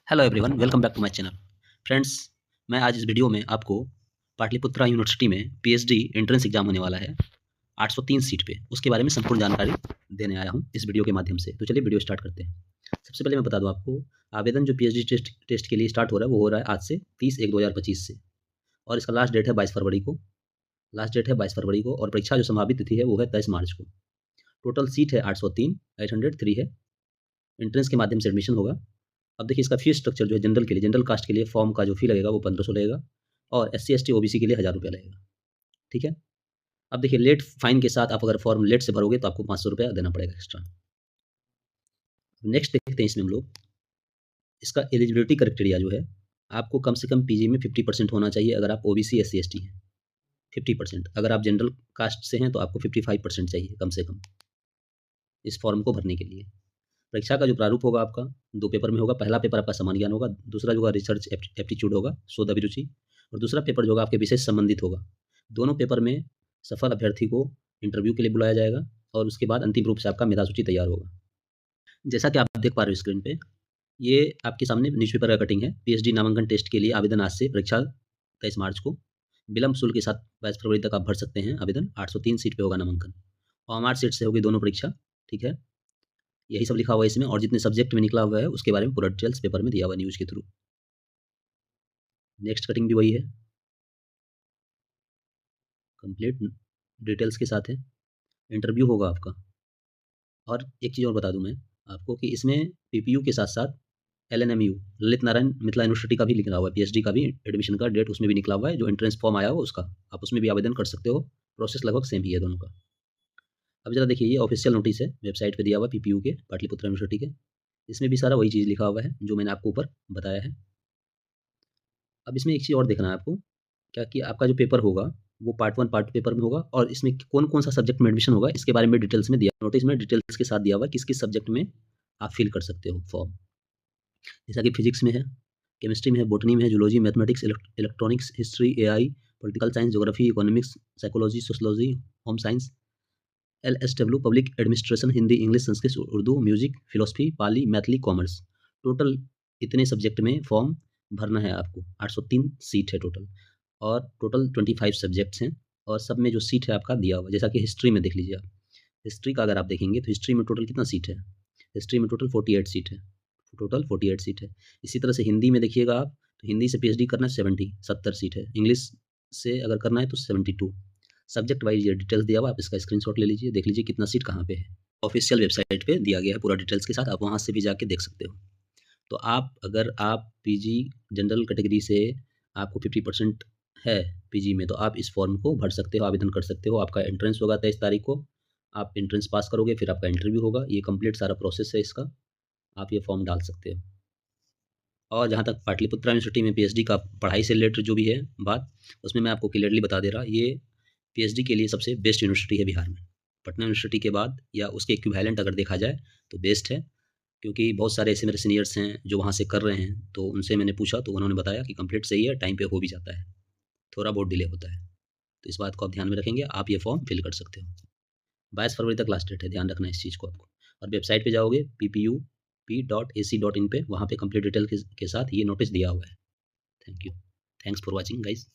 Hello everyone, welcome back to my channel. Friends, मैं आज इस वीडियो में आपको पाटलिपुत्रा यूनिवर्सिटी में पीएचडी एंट्रेंस एग्जाम होने वाला है 803 सीट पे, उसके बारे में संपूर्ण जानकारी देने आया हूं इस वीडियो के माध्यम से। तो चलिए वीडियो स्टार्ट करते हैं। सबसे पहले मैं बता दूं आपको, आवेदन जो पीएचडी टेस्ट के लिए स्टार्ट हो रहा है वो हो रहा है आज से 30/1/2025 से, और इसका लास्ट डेट है 22 फरवरी को। और परीक्षा जो संभावित तिथि है वो है 23 मार्च को। टोटल सीट है 803 है। एंट्रेंस के माध्यम से एडमिशन होगा। अब देखिए, इसका फीस स्ट्रक्चर जो है जनरल के लिए, जनरल कास्ट के लिए फॉर्म का जो फी लगेगा वो 1500 लगेगा, और SC ST OBC के लिए 1000 रुपया लगेगा। ठीक है। अब देखिए, लेट फाइन के साथ आप अगर फॉर्म लेट से भरोगे तो आपको 500 रुपया देना पड़ेगा एक्स्ट्रा। नेक्स्ट देखते हैं इसमें हम लोग, इसका एलिजिबिलिटी क्राइटेरिया जो है, आपको कम से कम पीजी में 50% होना चाहिए अगर आप OBC SC ST हैं। 50%। अगर आप जनरल कास्ट से हैं तो आपको 55% चाहिए कम से कम इस फॉर्म को भरने के लिए। परीक्षा का जो प्रारूप होगा आपका 2 पेपर में होगा। पहला पेपर आपका सामान्य ज्ञान होगा, दूसरा जो होगा रिसर्च एप्टीट्यूड होगा, शोध अभिरुचि, और दूसरा पेपर जो होगा आपके विषय से संबंधित होगा। दोनों पेपर में सफल अभ्यर्थी को इंटरव्यू के लिए बुलाया जाएगा, और उसके बाद अंतिम रूप से आपका मेधा सूची तैयार होगा। जैसा कि आप देख पा रहे हो स्क्रीन पे, ये आपके सामने न्यूज़पेपर का कटिंग है। पीएचडी नामांकन टेस्ट के लिए आवेदन आज से, परीक्षा 23 मार्च को। विलंब शुल्क के साथ 22 फरवरी तक आप भर सकते हैं आवेदन। 803 सीट पे होगा नामांकन, और 8 सीट से होगी दोनों परीक्षा। ठीक है, यही सब लिखा हुआ है इसमें, और जितने सब्जेक्ट में निकला हुआ है उसके बारे में पूरा डिटेल्स पेपर में दिया हुआ है न्यूज़ के थ्रू। नेक्स्ट कटिंग भी वही है, कंप्लीट डिटेल्स के साथ है। इंटरव्यू होगा आपका। और एक चीज़ और बता दूं मैं आपको कि इसमें पीपीयू के साथ साथ LNMU, ललित नारायण मिथिला यूनिवर्सिटी का भी लिखा हुआ है। पीएचडी का भी एडमिशन का डेट उसमें भी निकला हुआ है, जो एंट्रेंस फॉर्म आया हो उसका, आप उसमें भी आवेदन कर सकते हो। प्रोसेस लगभग सेम ही है दोनों का। अब जरा देखिए, ये ऑफिशियल नोटिस है, वेबसाइट पे दिया हुआ पीपीयू के, पाटलिपुत्रा यूनिवर्सिटी के। इसमें भी सारा वही चीज़ लिखा हुआ है जो मैंने आपको ऊपर बताया है। अब इसमें एक चीज़ और देखना है आपको, क्या कि आपका जो पेपर होगा वो पार्ट 1 पार्ट 2 पेपर में होगा, और इसमें कौन-कौन सा सब्जेक्ट में एडमिशन होगा इसके बारे में डिटेल्स में दिया, नोटिस में डिटेल्स के साथ दिया हुआ है किस-किस सब्जेक्ट में आप फिल कर सकते हो फॉर्म। जैसा कि फिजिक्स में है, केमिस्ट्री में है, बॉटनी में है, zoology, mathematics, electronics, history, AI, political science, geography, economics, psychology, sociology, home science, LSW, public administration, Hindi, English, Sanskrit, Urdu, music, philosophy, Pali, Maithili, commerce. Total इतने सब्जेक्ट में फॉर्म भरना है आपको। 803 सीट है टोटल, और टोटल 25 सब्जेक्ट्स हैं, और सब में जो सीट है आपका दिया हुआ है। जैसा कि हिस्ट्री में देख लीजिए आप, हिस्ट्री का अगर आप देखेंगे तो हिस्ट्री में टोटल कितना सीट है, हिस्ट्री में टोटल 48 सीट है। टोटल 48 सीट है। इसी तरह से हिंदी में देखिएगा आप, तो हिंदी से पीएचडी करना है 70 सीट है। इंग्लिश से अगर करना है तो 72। सब्जेक्ट वाइज ये डिटेल्स दिया हुआ, आप इसका स्क्रीनशॉट ले लीजिए, देख लीजिए कितना सीट कहाँ पे है। ऑफिशियल वेबसाइट पे दिया गया है पूरा डिटेल्स के साथ, आप वहाँ से भी जाके देख सकते हो। तो अगर आप पीजी जनरल कैटेगरी से आपको 50% है पीजी में, तो आप इस फॉर्म को भर सकते हो, आवेदन कर सकते हो। आपका एंट्रेंस होगा 23 तारीख को, आप एंट्रेंस पास करोगे, फिर आपका इंटरव्यू होगा। ये कंप्लीट सारा प्रोसेस है इसका, आप ये फॉर्म डाल सकते हो। और जहाँ तक पाटलिपुत्रा यूनिवर्सिटी में पीएचडी का पढ़ाई से रिलेटेड जो भी है बात, उसमें मैं आपको क्लियरली बता दे रहा, ये पीएचडी के लिए सबसे बेस्ट यूनिवर्सिटी है बिहार में। पटना यूनिवर्सिटी के बाद या उसके इक्विवेलेंट अगर देखा जाए तो बेस्ट है, क्योंकि बहुत सारे ऐसे मेरे सीनियर्स हैं जो वहाँ से कर रहे हैं, तो उनसे मैंने पूछा तो उन्होंने बताया कि कंप्लीट सही है, टाइम पे हो भी जाता है, थोड़ा बहुत डिले होता है। तो इस बात को आप ध्यान में रखेंगे, आप ये फॉर्म फिल कर सकते हो। 22 फरवरी तक लास्ट डेट है, ध्यान रखना इस चीज़ को आपको। और वेबसाइट पे जाओगे ppup.ac.in पे, वहाँ पे कंप्लीट डिटेल के साथ ये नोटिस दिया हुआ है। Thank you. Thanks for watching guys.